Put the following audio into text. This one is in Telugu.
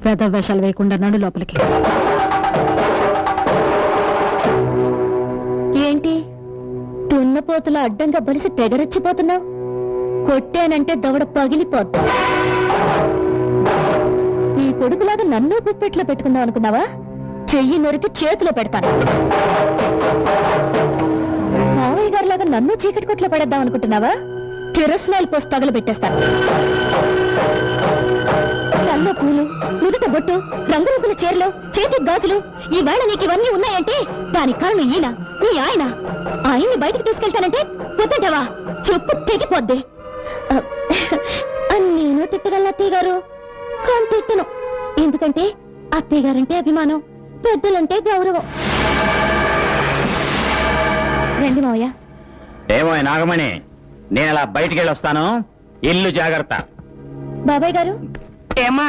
వేద వేషాలు వేయకుండా నడు లోపలికి. ఏంటి తున్నపోతుల అడ్డంగా బలిసి తెగరచ్చిపోతున్నావు? కొట్టానంటే దవడ పగిలిపోద్ది. ఈ కొడుకులాగా నన్ను గుప్పెట్లో పెట్టుకుందాం అనుకున్నావా? చెయ్యి నొరికి చేతిలో పెడతాను. మావయ్య గారిలాగా నన్ను చీకటి కొట్లో పడేద్దాం అనుకుంటున్నావా? కిరస్నాయిల్ పోసి తగలు పెట్టేస్తాను. కల్లో పూలు, నుదుట బొట్టు, రంగురంగుల చీరలు, చేతికి గాజులు, ఈ వేళ నీకు ఇవన్నీ ఉన్నాయంటే దానికి కారణం ఈయన, నీ ఆయన. ఆయన్ని బయటికి తీసుకెళ్తానంటే వద్దంటావా? చెప్పు తెగిపోద్ది. నేను తిట్టగలను అత్తయ్య గారు, కానీ తిట్టను. ఎందుకంటే అత్తయ్య గారంటే అభిమానం, పెద్దలంటే గౌరవం. రండి మావయ్య. ఏమో నాగమణి, నేను అలా బయటికి వెళ్ళొస్తాను. ఇల్లు జాగ్రత్త. బాబాయ్ గారు ఏమా